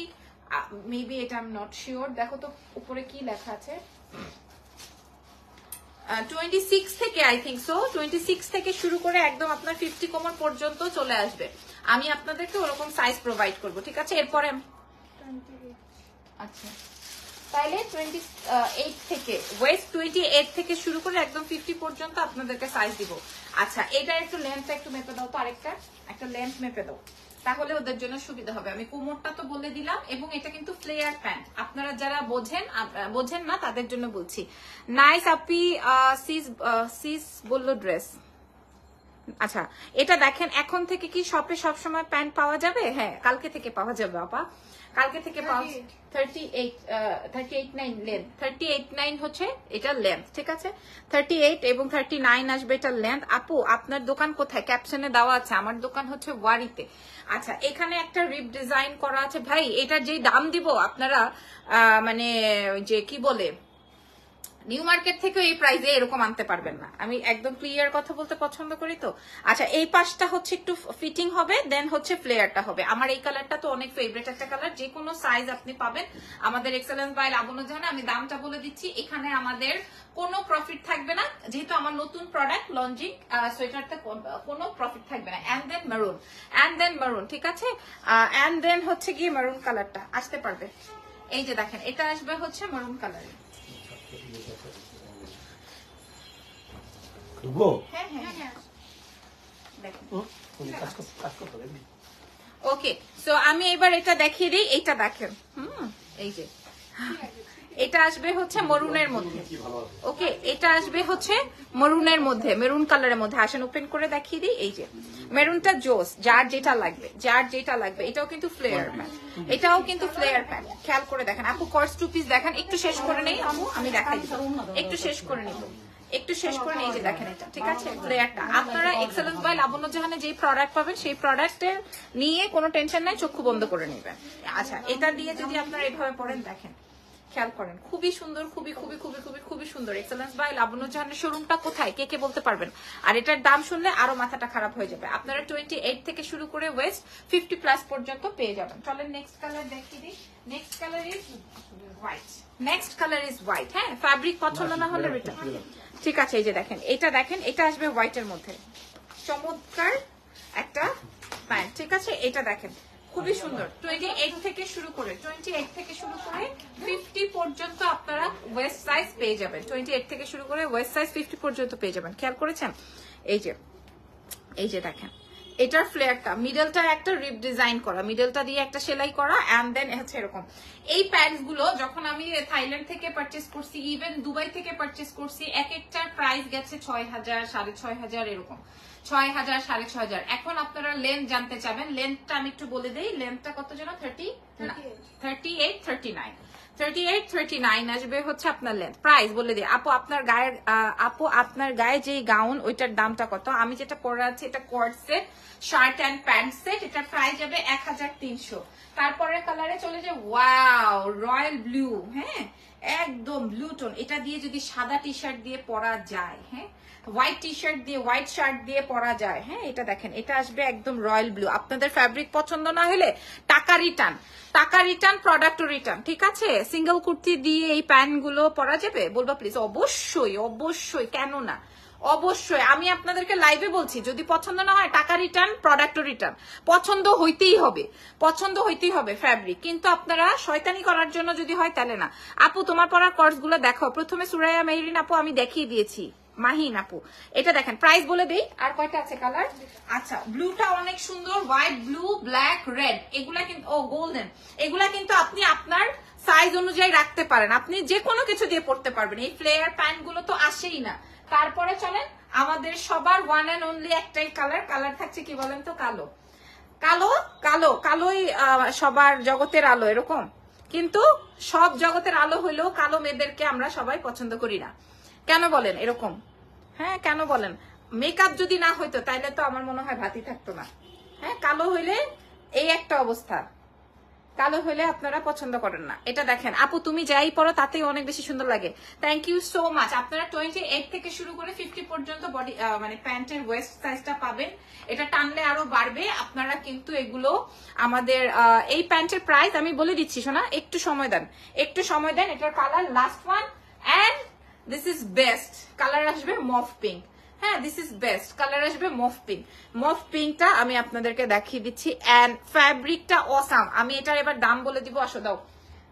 [SPEAKER 1] মেবি, এটা আই এম নট শিওর, দেখো তো উপরে কি লেখা আছে, 26 থেকে আই থিঙ্ক সো, 26 থেকে শুরু করে একদম আপনার 50 কোমর পর্যন্ত চলে আসবে। আমি আপনাদেরকে ওরকম সাইজ প্রোভাইড করব, ঠিক আছে? এরপরে আচ্ছা তাইলে 28 থেকে ওয়েস্ট 28 থেকে শুরু করে একদম 50 পর্যন্ত আপনাদেরকে সাইজ দিব। আচ্ছা এটা একটু লেন্থটা একটু মেপে দাও তো, একটা লেন্থ মেপে দাও, তাহলে ওদের জন্য সুবিধা হবে। আমি কোমরটা তো বলে দিলাম, এবং এটা কিন্তু ফ্লেয়ার প্যান্ট, আপনারা যারা বোঝেন না তাদের জন্য বলছি। নাইস আপি, সিস বললো ড্রেস আচ্ছা, এটা দেখেন এখন থেকে কি শপে সবসময় প্যান্ট পাওয়া যাবে? হ্যাঁ, কালকে থেকে পাওয়া যাবে আপা, কালকে থেকে পাওয়া 38.9 লেন্থ, 38.9 হচ্ছে এটা লেন্থ, ঠিক আছে? 38 এবং 39 আসবে এটা লেন্থ। আপু আপনার দোকান কোথায়? ক্যাপশনে দেওয়া আছে, আমার দোকান হচ্ছে ওয়ারিতে। আচ্ছা, এখানে একটা রিপ ডিজাইন করা আছে ভাই, এটার যেই দাম দিব আপনারা মানে ওই যে কি বলে নিউ মার্কেট থেকে এই প্রাইসে এরকম আনতে পারবেন না। আমি একদম ক্লিয়ার কথা বলতে পছন্দ করি তো। আচ্ছা, এই পাশটা হচ্ছে একটু ফিটিং হবে, দেন হচ্ছে ফ্লেয়ারটা হবে। আমার এই কালারটা তো অনেক ফেভারিট একটা কালার, যে কোনো সাইজ আপনি পাবেন আমাদের এক্সেলেন্স বাই লাবণ্য জাহানে। আমি দামটা বলে দিচ্ছি, এখানে আমাদের কোনো প্রফিট থাকবে না, যেহেতু আমার নতুন প্রোডাক্ট লঞ্চিং সোয়েটারতে কোনো প্রফিট থাকবে না। অ্যান্ড দেন মেরুন, ঠিক আছে? অ্যান্ড দেন হচ্ছে গিয়ে মেরুন কালারটা আসতে পারবে। এই যে দেখেন, এটা আসবে হচ্ছে মেরুন কালারের। হ্যাঁ হ্যাঁ হ্যাঁ, দেখেন। ওকে, সো আমি এবার এটা দেখিয়ে দিই, এইটা দেখেন। এই যে এটা আসবে হচ্ছে মরুনের মধ্যে। ওকে, এটা আসবে হচ্ছে মরুনের মধ্যে, মেরুন কালারের মধ্যে। আসেন ওপেন করে দেখিয়ে দিই। এই যে মেরুনটা জোস, যার যেটা লাগবে, যার যেটা লাগবে। এটাও কিন্তু ফ্লেয়ার প্যান্ট, এটাও কিন্তু ফ্লেয়ার প্যান্ট। খেয়াল করে দেখেন আপু, কর্স 2 পিস দেখেন। একটু শেষ করে নেই আমু, আমি দেখাই দিব, একটু শেষ করে নিব, একটু শেষ করে নিয়ে যে দেখেন এটা, ঠিক আছে? ফ্লেয়ারটা আপনারা এক্সেলেন্স বাই লাবণ্য জাহানে যেই প্রোডাক্ট পাবেন সেই প্রোডাক্টের নিয়ে কোনো টেনশন নাই, চক্ষু বন্ধ করে নেবেন। আচ্ছা, এটা দিয়ে যদি আপনারা এইভাবে পড়েন, দেখেন খেয়াল করেন, খুবই সুন্দর, খুবই খুবই খুবই খুবই খুবই সুন্দর। এক্সেলেন্স বাই লাবণ্য জাহানের শোরুমটা কোথায় কে কে বলতে পারবেন? আর এটার দাম শুনলে আরো মাথাটা খারাপ হয়ে যাবে। আপনারা 28 থেকে শুরু করে ওয়েস্ট 50 প্লাস পর্যন্ত পেয়ে যাবেন। চলেন নেক্সট কালার দেখিয়ে দিই। Next colour is white, next colour is white. হ্যাঁ, ফ্যাব্রিক পছন্দ না হলে রিটার্ন, ঠিক আছে? এই যে দেখেন, এটা দেখেন, এটা আসবে হোয়াইটের মধ্যে, চমৎকার একটা প্যান্ট, ঠিক আছে? এটা দেখেন খুবই সুন্দর। 28 থেকে শুরু করে 50 পর্যন্ত আপনারা ওয়েস্ট সাইজ পেয়ে যাবেন। 28 থেকে শুরু করে ওয়েস্ট সাইজ 50 পর্যন্ত পেয়ে যাবেন। খেয়াল করেছেন? এই যে দেখেন, এটার ফ্লেয়ারটা মিডলটা একটা রিপ ডিজাইন করা, মিডলটা দিয়ে একটা সেলাই করা, এন্ড দেন হচ্ছে এরকম। এই প্যান্টস গুলো যখন আমি থাইল্যান্ড থেকে পারচেজ করছি, ইভেন দুবাই থেকে পারচেজ করছি, এক একটার প্রাইস গেছে 6000, 6500 এরকম, 6000, 6500। এখন আপনারা লেন্থ জানতে চাবেন, লেন্থটা আমি একটু বলে দেই। লেন্থটা কত যেন 38, 39 আসবে হচ্ছে আপনার লেন্থ। প্রাইস বলে দিই আপু, আপনার গায়ে যে গাউন ওইটার দামটা কত? আমি যেটা পরে আছি এটা coord set, shirt and pant set, এটা প্রাইস যাবে 1300। তারপরে কালারে চলে যায়, ওয়াও, রয়্যাল ব্লু। হ্যাঁ, একদম ব্লু টোন। এটা দিয়ে যদি সাদা টি শার্ট দিয়ে পরা যায়, হ্যাঁ, হোয়াইট টি শার্ট দিয়ে, হোয়াইট শার্ট দিয়ে পরা যায়। হ্যাঁ, এটা দেখেন, এটা আসবে একদম রয়্যাল ব্লু। আপনাদের ফ্যাব্রিক পছন্দ না হলে টাকা রিটার্ন, প্রোডাক্ট রিটার্ন, ঠিক আছে? সিঙ্গেল কুর্তি দিয়ে এই প্যান্ট গুলো পরা যাবে? বলবা প্লিজ। অবশ্যই অবশ্যই, কেন না, অবশ্যই। আমি আপনাদেরকে লাইভে বলছি, যদি পছন্দ না হয় টাকা রিটার্ন, প্রোডাক্ট রিটার্ন। পছন্দ হইতেই হবে ফ্যাব্রিক। কিন্তু আপনারা শয়তানি করার জন্য যদি হয় তাহলে না। আপু তোমার পরার কোর্স গুলো দেখো। প্রথমে সুরাইয়া মেহরিন আপু আমি দেখিয়ে দিয়েছি, মাহিন আপু এটা দেখেন। প্রাইস বলে দেই, আর কয়টা আছে কালার? আচ্ছা, ব্লুটা অনেক সুন্দর, হোয়াইট, ব্লু, ব্ল্যাক, রেড, এগুলা কিন্তু, ও গোল্ডেন, এগুলা কিন্তু আপনি আপনার সাইজ অনুযায়ী রাখতে পারেন, আপনি যে কোনো কিছু দিয়ে পড়তে পারবেন। এই ফ্লেয়ার প্যান্ট গুলো তো আসেই না। তারপরে চলেন আমাদের সবার ওয়ান অ্যান্ড অনলি একটাই কালার থাকছে, কি বলেন তো? কালোই সবার জগতের আলো, এরকম। কিন্তু সব জগতের আলো হইলেও কালো মেয়েদেরকে আমরা সবাই পছন্দ করি না। কেন বলেন এরকম? হ্যাঁ, কেন বলেন? মেকআপ যদি না হইতো তাইলে তো আমার মনে হয় ভাতি থাকতো না। হ্যাঁ, কালো হইলে এই একটা অবস্থা, কালো হইলে আপনারা পছন্দ করেন না। এটা দেখেন আপু, তুমি যাই পরো তাতেই অনেক বেশি সুন্দর লাগে। Thank you so much. আপনারা 28 থেকে শুরু করে 50 পর্যন্ত বডি মানে প্যান্টের ওয়েস্ট সাইজটা পাবেন। এটা টানলে আরো বাড়বে। আপনারা কিন্তু এগুলো আমাদের এই প্যান্টের প্রাইস আমি বলে দিচ্ছি, শোনা, একটু সময় দেন। এটার colour last one, and this is best colour আসবে মফ পিঙ্ক। হ্যাঁ, দিস ইজ বেস্ট কালার আসবে মফ পিঙ্কটা আমি আপনাদেরকে দেখিয়ে দিচ্ছি, এন্ড ফ্যাব্রিকটা অসাম। আমি এটার এবার দাম বলে দিব। আসো দাও,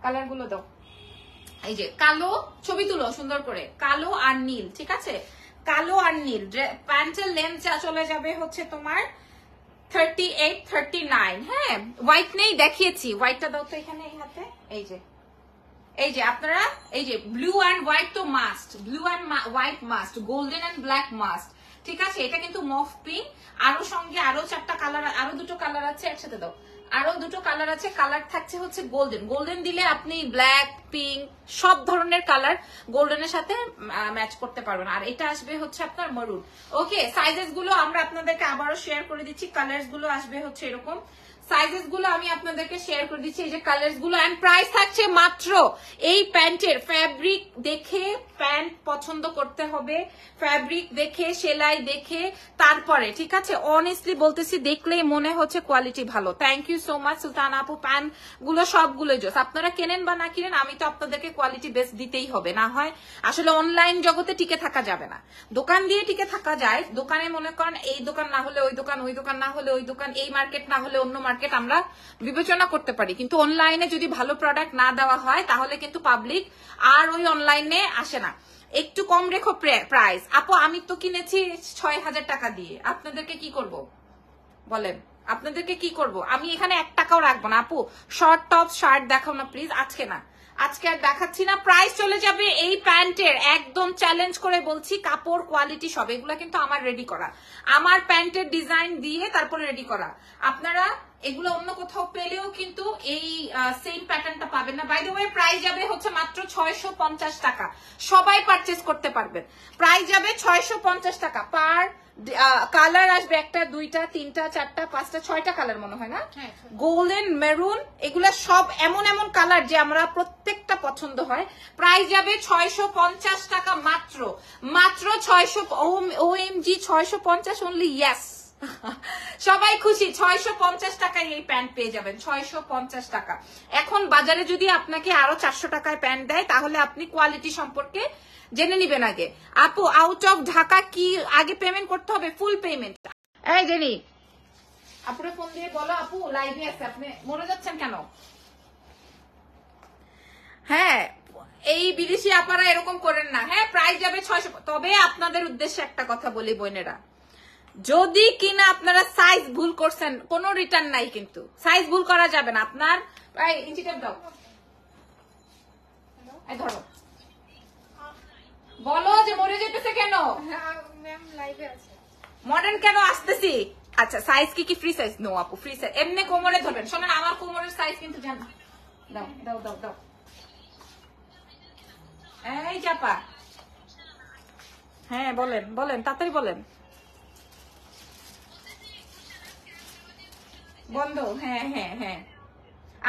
[SPEAKER 1] কালার গুলো দাও। এই যে কালো, ছবি তুলো সুন্দর করে, কালো আর নীল, ঠিক আছে? কালো আর নীল। প্যান্টের লেন্থ চলে যাবে হচ্ছে তোমার 38, 39। হ্যাঁ, হোয়াইট নেই, দেখিয়েছি। হোয়াইটটা দাও তো এখানে, এই হাতে। এই যে আপনারা, এই যে ব্লু অ্যান্ড হোয়াইট তো must, blue and white must, golden and black must. ঠিক আছে, এটা কিন্তু মফ পিঙ্ক, আরো সঙ্গে আরো 4টা কালার, আরো 2টো কালার আছে, একসাথে দাও, আরো 2টো কালার আছে। কালার থাকছে হচ্ছে গোল্ডেন, গোল্ডেন দিলে আপনি ব্ল্যাক, পিঙ্ক সব ধরনের কালার গোল্ডেনের সাথে ম্যাচ করতে পারবেন। আর এটা আসবে হচ্ছে আপনার মরুন। ওকে, সাইজেস গুলো আমরা আপনাদেরকে আবারও শেয়ার করে দিচ্ছি। কালার্স গুলো আসবে হচ্ছে এরকম, সাইজেস গুলো আমি আপনাদেরকে শেয়ার করে দিচ্ছি, এই যে কালার্স গুলো। এন্ড প্রাইস থাকছে মাত্র, এই প্যান্টের ফ্যাব্রিক দেখে প্যান্ট পছন্দ করতে হবে, ফ্যাব্রিক দেখে, সেলাই দেখে তারপরে, ঠিক আছে? অনেস্টলি বলতেছি, দেখলেই মনে হচ্ছে কোয়ালিটি ভালো। থ্যাংক ইউ সো মাচ সুলতান আপু। প্যান্ট গুলো সবগুলো জোস, আপনারা কেনেন বা না কিনেন, আমি তো আপনাদেরকে কোয়ালিটি বেস্ট দিতেই হবে, না হয় আসলে অনলাইন জগতে টিকে থাকা যাবে না। দোকান দিয়ে টিকে থাকা যায়, দোকানে মনে করেন এই দোকান না হলে ওই দোকান, ওই দোকান না হলে ওই দোকান, এই মার্কেট না হলে অন্য মার্কেট আমরা বিবেচনা করতে পারি, কিন্তু অনলাইনে যদি ভালো প্রোডাক্ট না দেওয়া হয় তাহলে কিন্তু পাবলিক আর ওই অনলাইনে আসে না। একটু কম রেখো প্রাইস। আপু আমি তো কিনেছি 6,000 টাকা দিয়ে, আপনাদেরকে কি করব বলেন? আপনাদেরকে কি করব? আমি এখানে 1 টাকাও রাখবো না। আপু শর্ট টপ শার্ট দেখাও না প্লিজ, আজকে না, আজকে আর দেখাচ্ছি না। প্রাইস চলে যাবে এই প্যান্টের, একদম চ্যালেঞ্জ করে বলছি, কাপড় কোয়ালিটি সব এগুলা কিন্তু আমার রেডি করা, আমার প্যান্টের ডিজাইন দিয়ে তারপরে রেডি করা। আপনারা এগুলো অন্য কোথাও পেলেও কিন্তু এই সেম প্যাটার্নটা পাবেন না। বাই দ্য ওয়ে প্রাইস যাবে হচ্ছে মাত্র 650 টাকা, সবাই পারচেজ করতে পারবেন। প্রাইস যাবে 650 টাকা পার। কালার আসবে 1টা 2টা 3টা 4টা 5টা 6টা কালার মনে হয় না, গোল্ডেন, মেরুন, এগুলা সব এমন এমন কালার যে আমরা প্রত্যেকটা পছন্দ হয়। প্রাইস যাবে 650 টাকা মাত্র, মাত্র 600। ওএমজি 650 অনলি, ইয়েস সবাই খুশি। 650 টাকায় এই প্যান্ট পেয়ে যাবেন, 650 টাকা। এখন বাজারে যদি আপনাকে আরো 400 টাকায় প্যান্ট দেয় তাহলে আপনি কোয়ালিটি সম্পর্কে জেনে নিবেন আগে। আপু আউট অফ ঢাকা কি আগে পেমেন্ট করতে হবে? Full payment. এই জেনি আপুরে ফোন দিয়ে বলো, আপু লাইভে আছে, আপনি মরে যাচ্ছেন কেন? হ্যাঁ, এই বিদেশি আপারা এরকম করেন না। হ্যাঁ, প্রাইস যাবে 600। তবে আপনাদের উদ্দেশ্যে একটা কথা বলি বোনেরা, যদি কিনা আপনারা সাইজ ভুল করছেন, কোনো রিটার্ন নাই, কিন্তু সাইজ ভুল করা যাবে না। আপনার ইঞ্চিটা দাও, ধরো, বলো যে মরে যেতেছে কেন?
[SPEAKER 2] ম্যাম লাইভে আছে।
[SPEAKER 1] মডার্ন কেন আসতেছি? আচ্ছা, সাইজ কি ফ্রি সাইজ? নো আপু, ফ্রি সাইজ এমনি কোমরে ধরবেন। শোনেন, আমার কোমরের সাইজ কিন্তু জানা। দাও দাও দাও দাও, এই চাপা। হ্যাঁ বলেন বলেন, তাড়াতাড়ি বলেন। বন্ধ? হ্যাঁ হ্যাঁ হ্যাঁ,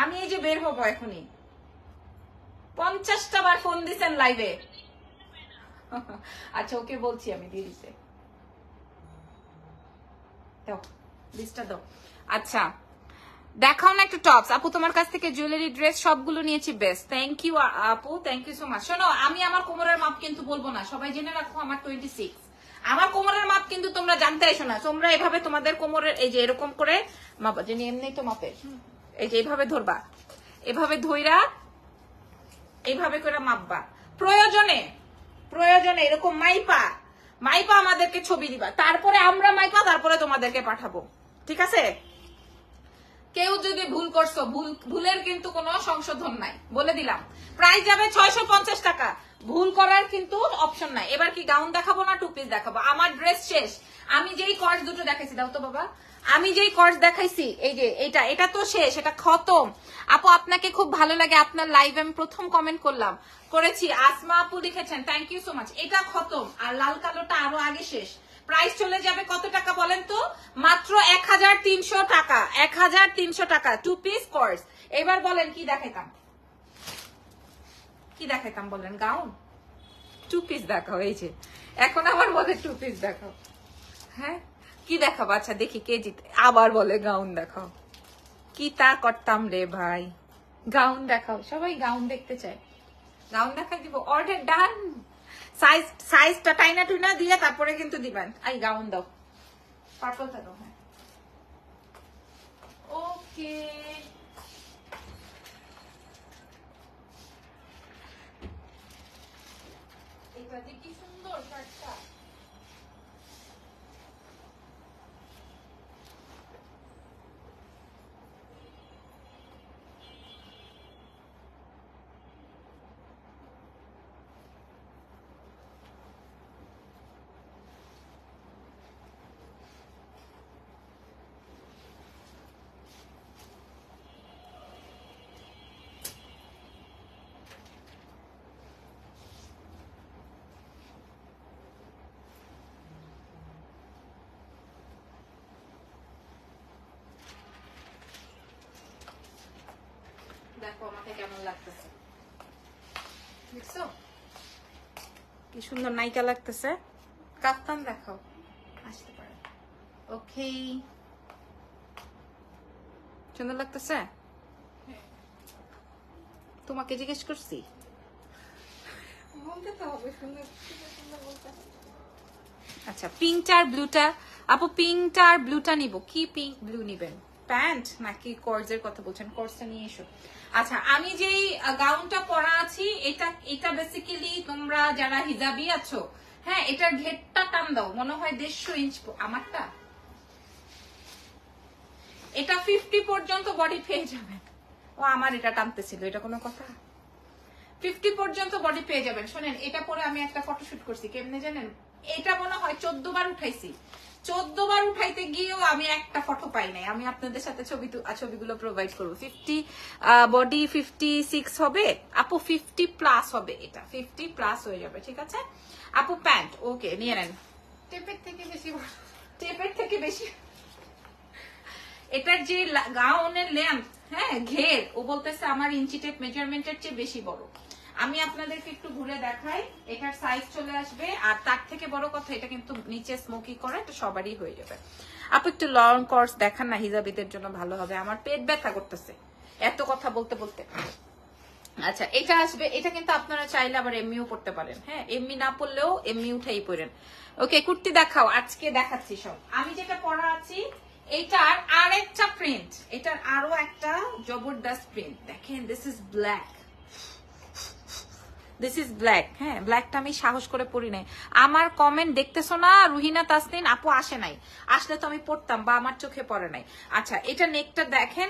[SPEAKER 1] আমি এই যে বের হবো এখনই। 50টা বার ফোন দিছেন লাইভে। আচ্ছা ওকে বলছি, আমি দিয়ে দিতে দাও, লিস্টটা দাও। আচ্ছা দেখাও না একটু টপস। আপু তোমার কাছ থেকে জুয়েলারি, ড্রেস সবগুলো নিয়েছি, বেস্ট। থ্যাংক ইউ আপু, থ্যাংক ইউ সো মাচ। শোনো, আমি আমার কোমরের মাপ কিন্তু বলবো না, সবাই জেনে রাখো আমার 26। আমার কোমরের মাপ কিন্তু তোমরা জানতে এসো না। তোমরা এভাবে তোমাদের কোমরের এই যে এরকম করে মাপা, যিনি এমনি তো মাপে, এই যে এইভাবে ধরবা, এভাবে ধইরা এইভাবে করে মাপবা। প্রয়োজনে প্রয়োজনে এরকম মাইপা মাইপা আমাদেরকে ছবি দিবা, তারপরে আমরা মাইপা তারপরে তোমাদেরকে পাঠাবো, ঠিক আছে? কেউ যদি ভুল করছো, ভুলের কিন্তু কোনো সংশোধন নাই, বলে দিলাম। প্রাইস যাবে 650 টাকা, ভুল করার কিন্তু অপশন নাই। এবার কি গাউন দেখাবো না টু পিস দেখাবো? আমার ড্রেস শেষ। আমি যেই কর্স দুটো দেখাইছি, দাও তো বাবা, আমি যেই কর্স দেখাইছি, এই যে এটা তো শেষ, এটা খতম। আপু আপনাকে খুব ভালো লাগে আপনার লাইভ, আমি প্রথম কমেন্ট করেছি, আসমা আপু লিখেছেন, থ্যাংক ইউ সো মাচ। এটা খতম, আর লাল কালোটা আরো আগে শেষ। প্রাইস চলে যাবে কত টাকা বলেন তো? মাত্র 1300 টাকা, 1300 টাকা, টু পিস কোর্স। এবার বলেন কি দেখাইতাম, কি দেখাইতাম বলেন? গাউন? টু পিস দেখাও, এই যে এখন আমার বলে টু পিস দেখাও। হ্যাঁ কি দেখাবো? আচ্ছা দেখি কে জিতে। আবার বলে গাউন দেখাও, কি তা করতাম রে ভাই। গাউন দেখাও, সবাই গাউন দেখতে চায়, গাউন দেখাই দিব। অর্ডার ডান। সাইজটা টাইনা টুইনা দিয়ে তারপরে কিন্তু দিবেন। আই গাউন দাও, পার্পলটা দাও। হ্যাঁ ওকে, এটা যে কি সুন্দর শার্টটা। আমাকে কেমন লাগতেছে দেখছো কি সুন্দর নায়িকা লাগতেছে কাফতান দেখাও আসতে পারে ওকে সুন্দর লাগতেছে তোমাকে জিজ্ঞেস করছি
[SPEAKER 2] বলতে তো হবে সুন্দর সুন্দর বলতে।
[SPEAKER 1] আচ্ছা পিঙ্কটা আর ব্লুটা আপু পিঙ্কটা আর ব্লুটা নিব কি পিঙ্ক ব্লু নিবেন প্যান্ট নাকি কর্সের কথা বলছেন কর্সটা নিয়ে এসো আচ্ছা আমি যেই গাউনটা পরা আছি এটা বেসিক্যালি তোমরা যারা হিজাবি আছো হ্যাঁ এটার ঘেরটা টান দাও মনে হয় 150 ইঞ্চ আমারটা এটা 50 পর্যন্ত বডি পেয়ে যাবে ও আমার এটা টানতেছিল এটা কোনো কথা 50 পর্যন্ত বডি পেয়ে যাবেন শোনেন এটা পরে আমি একটা ফটোশুট করছি কেমনে জানেন এটা মনে হয় 14 বার উঠাইছি 14 বার উঠাইতে গিয়েও আমি একটা ফটো পাই নাই আমি আপনাদের সাথে ছবিগুলো প্রোভাইড করবো 50 বডি 56 হবে আপু 50 প্লাস হবে এটা 50 প্লাস হয়ে যাবে ঠিক আছে আপু প্যান্ট ওকে নিয়ে নেন
[SPEAKER 2] টেপের থেকে বেশি বড়।
[SPEAKER 1] টেপের থেকে বেশি এটার যে গাউনের লেন্থ হ্যাঁ ঘের ও বলতেছে আমার ইঞ্চি টেপ মেজারমেন্টের চেয়ে বেশি বড় আমি আপনাদেরকে একটু ঘুরে দেখাই এটার সাইজ চলে আসবে আর তার থেকে বড় কথা এটা কিন্তু নিচে স্মোকি করে এটা সবারই হয়ে যাবে আপু একটু লং কোর্স দেখান না হিজাবিদের জন্য ভালো হবে আমার পেট ব্যথা করতেছে এত কথা বলতে বলতে আচ্ছা এটা আসবে এটা কিন্তু আপনারা চাইলে আবার এমনিও পড়তে পারেন হ্যাঁ এমনি না পড়লেও এমনি উঠাই পড়েন ওকে কুর্তি দেখাও আজকে দেখাচ্ছি সব আমি যেটা পরা আছি এটার আরেকটা প্রিন্ট এটার আরো একটা জবরদস্ত প্রিন্ট দেখেন this is black this is black হ্যাঁ ব্ল্যাকটা আমি সাহস করে পড়ি নাই আমার কমেন্ট দেখতেছো না রুহিনা তাসনিন আপু আসে নাই আসলে তো আমি পড়তাম বা আমার চোখে পড়ে নাই আচ্ছা এটা নেকটা দেখেন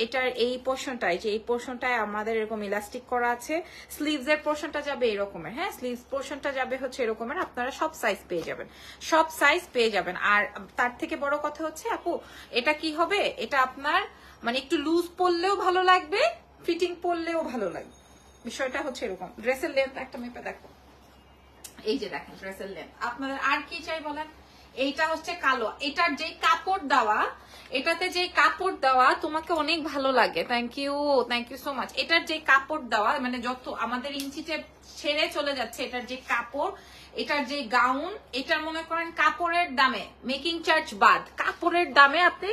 [SPEAKER 1] এটার এই পোর্শনটায় যে এই পোর্শনটায় আমাদের এরকম ইলাস্টিক করা আছে স্লিভস এর পোর্শনটা যাবে এরকমের হ্যাঁ স্লিভস পোর্শনটা যাবে হচ্ছে এরকমের আপনারা সব সাইজ পেয়ে যাবেন সব সাইজ পেয়ে যাবেন আর তার থেকে বড় কথা হচ্ছে আপু এটা কি হবে এটা আপনার মানে একটু লুজ পরলেও ভালো লাগবে ফিটিং পরলেও ভালো লাগবে বিষয়টা হচ্ছে এরকম ড্রেসের লেন্থ একটা মেপে দেখো এই যে দেখেন ড্রেসের লেন্থ আপনাদের আর কি চাই বলেন এইটা হচ্ছে কালো এটার যে কাপড় দেওয়া এটাতে যে কাপড় দেওয়া তোমাকে অনেক ভালো লাগে থ্যাংক ইউ সো মাচ এটার যে কাপড় দেওয়া মানে যত আমাদের ইঞ্চিতে ছেড়ে চলে যাচ্ছে এটার যে কাপড় এটার যে গাউন এটার মনে করেন কাপড়ের দামে মেকিং চার্জ বাদ কাপড়ের দামে আপনি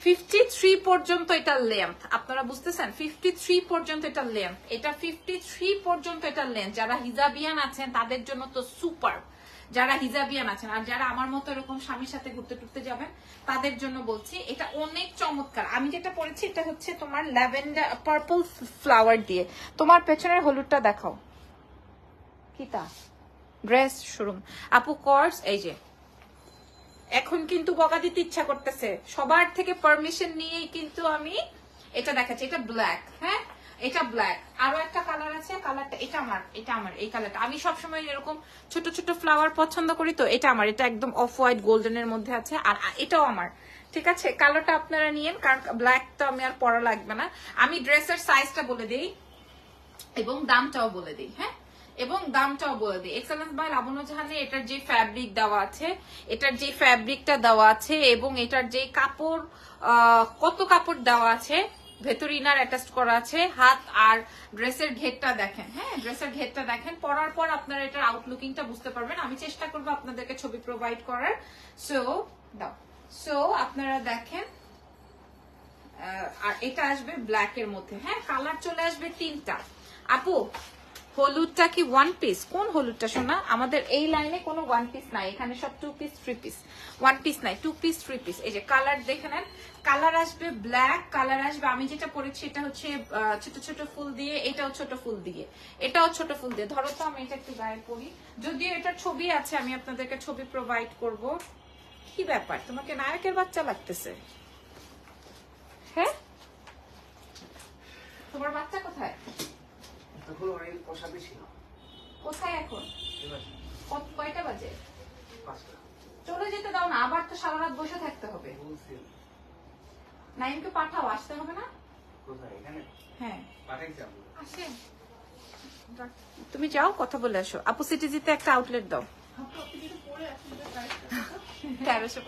[SPEAKER 1] 53 পর্যন্ত এটা লেন্থ আপনারা বুঝতেছেন 53 পর্যন্ত এটা লেন্থ এটা 53 পর্যন্ত এটা লেন্থ যারা হিজাবিয়ান আছেন তাদের জন্য তো সুপার যারা হিজাবিয়ান আছেন আর যারা আমার মতো এরকম স্বামীর সাথে ঘুরতে টুরতে যাবেন তাদের জন্য বলছি এটা অনেক চমৎকার আমি যেটা পরেছি এটা হচ্ছে তোমার ল্যাভেন্ডার পার্পল ফ্লাওয়ার দিয়ে তোমার পেছনের হলুদটা দেখাও কিটা ড্রেস শোরুম আপু কোর্স এই যে এখন কিন্তু বকা দিতে ইচ্ছা করতেছে সবার থেকে পারমিশন নিয়েই কিন্তু আমি এটা দেখাচ্ছি এটা ব্ল্যাক হ্যাঁ এটা ব্ল্যাক আরো একটা কালার আছে কালারটা এটা আমার এই কালারটা আমি সবসময় এরকম ছোট ছোট ফ্লাওয়ার পছন্দ করি তো এটা আমার এটা একদম অফ হোয়াইট গোল্ডেনের মধ্যে আছে আর এটাও আমার ঠিক আছে কালারটা আপনারা নিয়েন কারণ ব্ল্যাক তো আমি আর পরা লাগবে না আমি ড্রেসের সাইজটা বলে দিই এবং দামটাও বলে দিই হ্যাঁ এবং দামটাও বলে দিই এক্সেলেন্স বাই লাবণ্য জাহানে এটার যে ফ্যাব্রিক দেওয়া আছে এটার যে ফ্যাব্রিকটা দেওয়া আছে এবং এটার যে কাপড় কত কাপড় দেওয়া আছে ভেতর ইনার অ্যাটাচ করা আছে হাত আর ড্রেসের ঘেরটা দেখেন হ্যাঁ ড্রেসের ঘেরটা দেখেন পরার পর আপনারা এটার আউটলুকিংটা বুঝতে পারবেন আমি চেষ্টা করবো আপনাদেরকে ছবি প্রোভাইড করার সো আপনারা দেখেন আর এটা আসবে ব্ল্যাক এর মধ্যে হ্যাঁ কালার চলে আসবে 3টা আপু হলুদটা কি ওয়ান পিস কোন হলুদটা শোনা আমাদের এই লাইনে কোনো ওয়ান পিস নাই এখানে সব 2 পিস 3 পিস ওয়ান পিস নাই 2 পিস 3 পিস এই যে কালার দেখে নেন কালার আসবে ব্ল্যাক কালার আসবে আমি যেটা পরেছি এটা হচ্ছে ছোট ছোট ফুল দিয়ে এটাও ছোট ফুল দিয়ে এটাও ছোট ফুল দিয়ে ধরো তো আমি এটা একটু গায়ে পরি যদিও এটার ছবি আছে আমি আপনাদেরকে ছবি প্রোভাইড করব কি ব্যাপার তোমাকে নায়কের বাচ্চা লাগতেছে হ্যাঁ তোমার বাচ্চা কোথায় কোথায় এখন কয়টা বাজে চলে যেতে দাও না আবার তো সারা রাত বসে থাকতে হবে নাইমকে পাঠাও আসতে হবে না হ্যাঁ
[SPEAKER 2] আসেন
[SPEAKER 1] তুমি যাও কথা বলে আসো আপু সিটিজিতে একটা আউটলেট দাও 1350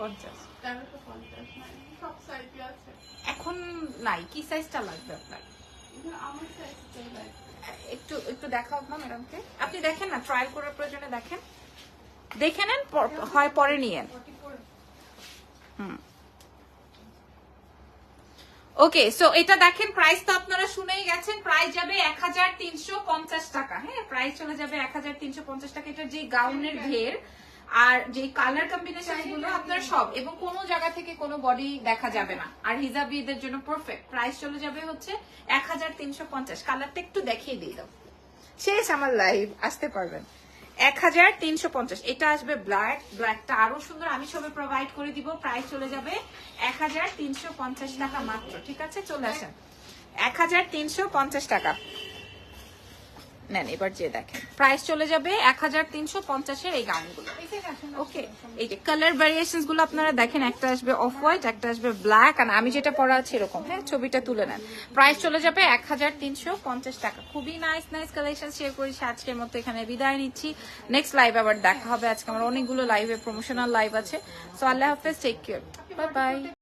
[SPEAKER 2] সব সাইজে আছে
[SPEAKER 1] এখন নাই কি সাইজটা লাগবে আপনার
[SPEAKER 2] আমার সাইজ চাই ভাই।
[SPEAKER 1] একটু একটু দেখাও না ম্যাডামকে, আপনি দেখেন না, ট্রায়াল করার প্রয়োজনে দেখেন, দেখে নেন, হয় পরে নিয়েন।
[SPEAKER 2] 44
[SPEAKER 1] ওকে, সো এটা দেখেন, প্রাইস তো আপনারা শুনেই গেছেন, প্রাইস যাবে 1350 টাকা। হ্যাঁ, প্রাইস চলে যাবে 1350 টাকা। এটা যে গাউনের ঘের আর যে কালার কম্বিনেশন গুলো আপনারা সব, এবং কোনো জায়গা থেকে কোনো বডি দেখা যাবে না, আর হিজাবিদের জন্য পারফেক্ট। প্রাইস চলে যাবে হচ্ছে 1350। কালারটা একটু দেখিয়ে দিয়ে দাও, শেষ আমার লাইভ, আসতে পারবেন। 1350। এটা আসবে ব্ল্যাক, ব্ল্যাকটা আরো সুন্দর, আমি সবে প্রোভাইড করে দিব। প্রাইস চলে যাবে 1350 টাকা মাত্র। ঠিক আছে, চলে আসেন, 1350 টাকা নেন। এবার যে দেখেন, প্রাইস চলে যাবে 1350-এর এই গাউনগুলো।
[SPEAKER 2] এই যে আসুন
[SPEAKER 1] ওকে, এই যে কালার ভ্যারিয়েশনস গুলো আপনারা দেখেন, একটা আসবে অফ হোয়াইট, একটা আসবে ব্ল্যাক, আর আমি যেটা পরা আছে এরকম। হ্যাঁ, ছবিটা তুলে নেন। প্রাইস চলে যাবে 1350 টাকা। খুবই নাইস নাইস কালেকশন শেয়ার করেছি আজকের মতো, এখানে বিদায় নিচ্ছি। নেক্সট লাইভ আবার দেখা হবে। আজকে আমার অনেকগুলো লাইভে প্রমোশনাল লাইভ আছে। সো আল্লাহ হাফেজ, টেক কেয়ার, বাই বাই।